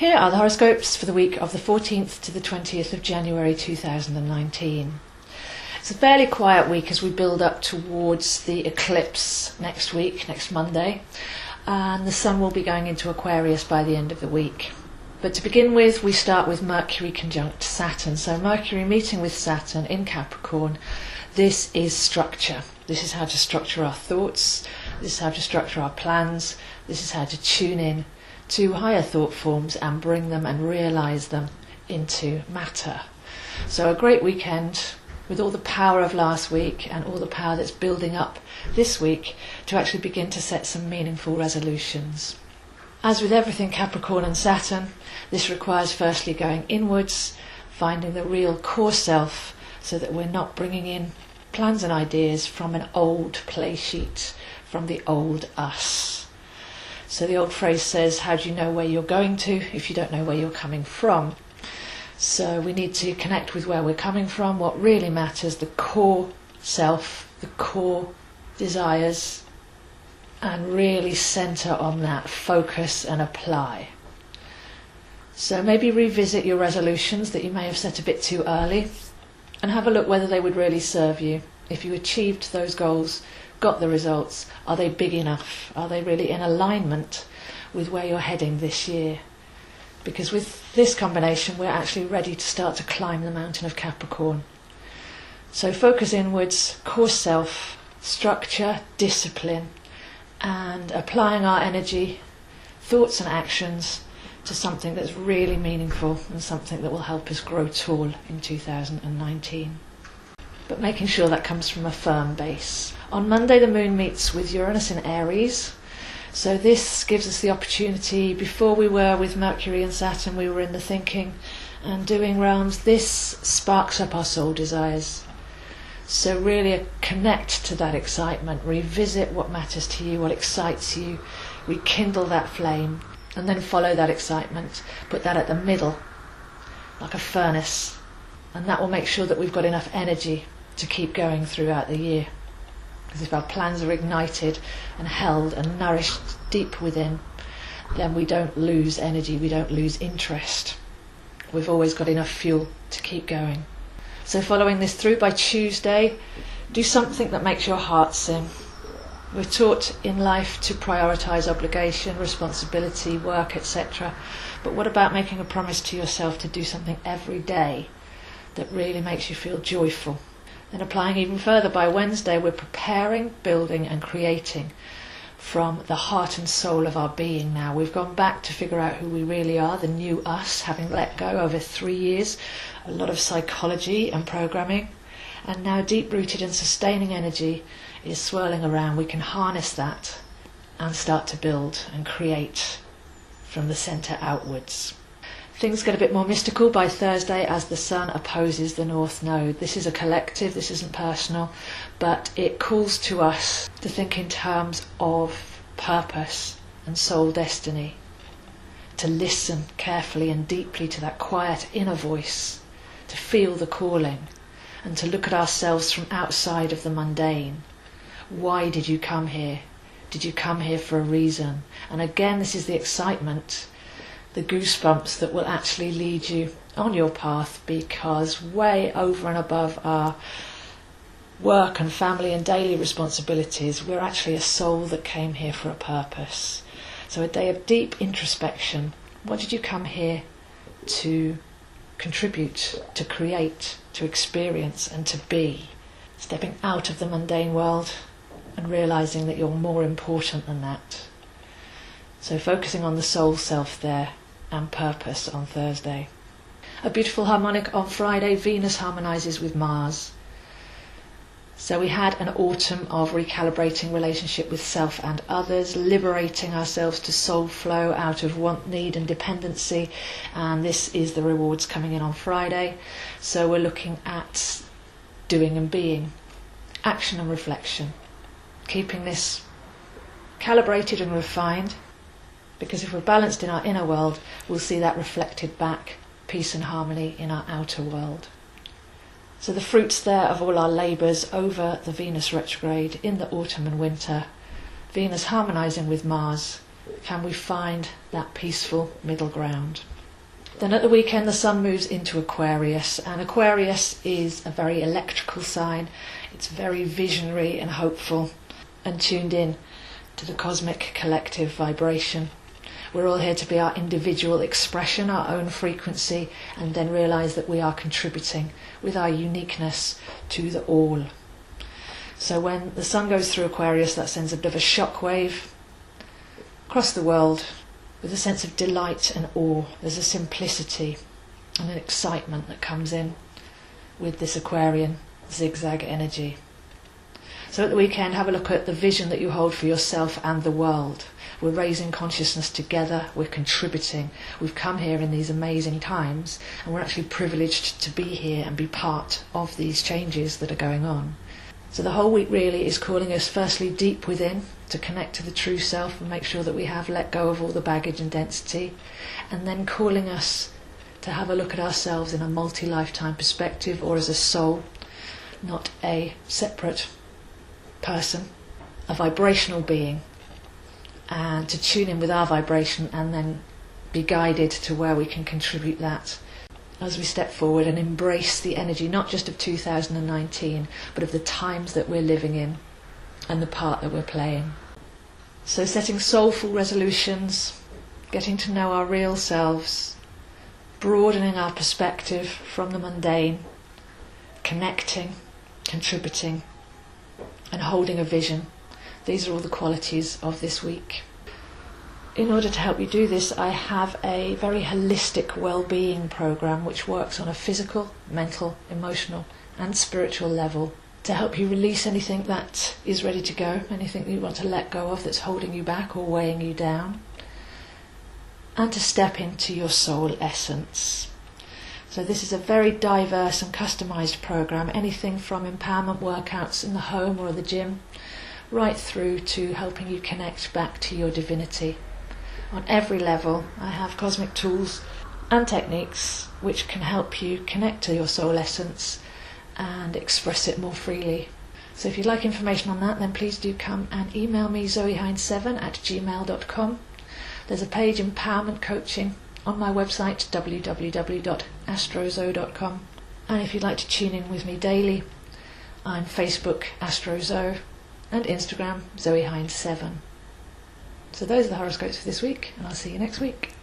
Here are the horoscopes for the week of the 14th to the 20th of January 2019. It's a fairly quiet week as we build up towards the eclipse next week, next Monday, and the sun will be going into Aquarius by the end of the week. But to begin with, we start with Mercury conjunct Saturn. So Mercury meeting with Saturn in Capricorn. This is structure. This is how to structure our thoughts. This is how to structure our plans. This is how to tune in to higher thought forms and bring them and realise them into matter. So a great weekend with all the power of last week and all the power that's building up this week to actually begin to set some meaningful resolutions. As with everything Capricorn and Saturn, this requires firstly going inwards, finding the real core self so that we're not bringing in plans and ideas from an old play sheet, from the old us. So the old phrase says, how do you know where you're going to if you don't know where you're coming from? So we need to connect with where we're coming from, what really matters, the core self, the core desires, and really centre on that, focus and apply. So maybe revisit your resolutions that you may have set a bit too early and have a look whether they would really serve you. If you achieved those goals, got the results, are they big enough? Are they really in alignment with where you're heading this year? Because with this combination, we're actually ready to start to climb the mountain of Capricorn. So focus inwards, core self, structure, discipline, and applying our energy, thoughts and actions to something that's really meaningful and something that will help us grow tall in 2019. But making sure that comes from a firm base. On Monday, the moon meets with Uranus in Aries. So this gives us the opportunity, before we were with Mercury and Saturn, we were in the thinking and doing realms. This sparks up our soul desires. So really connect to that excitement, revisit what matters to you, what excites you, rekindle that flame, and then follow that excitement. Put that at the middle, like a furnace, and that will make sure that we've got enough energy to keep going throughout the year. Because if our plans are ignited and held and nourished deep within, then we don't lose energy, we don't lose interest. We've always got enough fuel to keep going. So following this through, by Tuesday, do something that makes your heart sing. We're taught in life to prioritise obligation, responsibility, work, etc. But what about making a promise to yourself to do something every day that really makes you feel joyful? And applying even further, by Wednesday, we're preparing, building and creating from the heart and soul of our being now. We've gone back to figure out who we really are, the new us, having let go over 3 years, a lot of psychology and programming, and now deep-rooted and sustaining energy is swirling around. We can harness that and start to build and create from the centre outwards. Things get a bit more mystical by Thursday as the sun opposes the North Node. This is a collective, this isn't personal, but it calls to us to think in terms of purpose and soul destiny, to listen carefully and deeply to that quiet inner voice, to feel the calling, and to look at ourselves from outside of the mundane. Why did you come here? Did you come here for a reason? And again, this is the excitement, the goosebumps that will actually lead you on your path, because way over and above our work and family and daily responsibilities, we're actually a soul that came here for a purpose. So a day of deep introspection. What did you come here to contribute, to create, to experience and to be? Stepping out of the mundane world and realising that you're more important than that. So focusing on the soul self there and purpose on Thursday. A beautiful harmonic on Friday, Venus harmonises with Mars. So we had an autumn of recalibrating relationship with self and others, liberating ourselves to soul flow out of want, need and dependency, and this is the rewards coming in on Friday. So we're looking at doing and being, action and reflection, keeping this calibrated and refined, because if we're balanced in our inner world, we'll see that reflected back, peace and harmony in our outer world. So the fruits there of all our labours over the Venus retrograde in the autumn and winter, Venus harmonising with Mars, can we find that peaceful middle ground? Then at the weekend the sun moves into Aquarius, and Aquarius is a very electrical sign. It's very visionary and hopeful and tuned in to the cosmic collective vibration. We're all here to be our individual expression, our own frequency, and then realise that we are contributing with our uniqueness to the all. So when the sun goes through Aquarius, that sends a bit of a shockwave across the world with a sense of delight and awe. There's a simplicity and an excitement that comes in with this Aquarian zigzag energy. So at the weekend, have a look at the vision that you hold for yourself and the world. We're raising consciousness together, we're contributing. We've come here in these amazing times, and we're actually privileged to be here and be part of these changes that are going on. So the whole week really is calling us firstly deep within to connect to the true self and make sure that we have let go of all the baggage and density, and then calling us to have a look at ourselves in a multi-lifetime perspective, or as a soul, not a separate person, a vibrational being, and to tune in with our vibration and then be guided to where we can contribute that as we step forward and embrace the energy not just of 2019 but of the times that we're living in and the part that we're playing. So setting soulful resolutions, getting to know our real selves, broadening our perspective from the mundane, connecting, contributing, and holding a vision. These are all the qualities of this week. In order to help you do this, I have a very holistic well-being program which works on a physical, mental, emotional and spiritual level to help you release anything that is ready to go, anything that you want to let go of that's holding you back or weighing you down, and to step into your soul essence. So this is a very diverse and customised program, anything from empowerment workouts in the home or the gym, right through to helping you connect back to your divinity. On every level, I have cosmic tools and techniques which can help you connect to your soul essence and express it more freely. So if you'd like information on that, then please do come and email me zoehines7@gmail.com. There's a page, Empowerment Coaching, on my website www.astrozo.com, and if you'd like to tune in with me daily, I'm Facebook Astrozo and Instagram Zoehines7. So those are the horoscopes for this week, and I'll see you next week.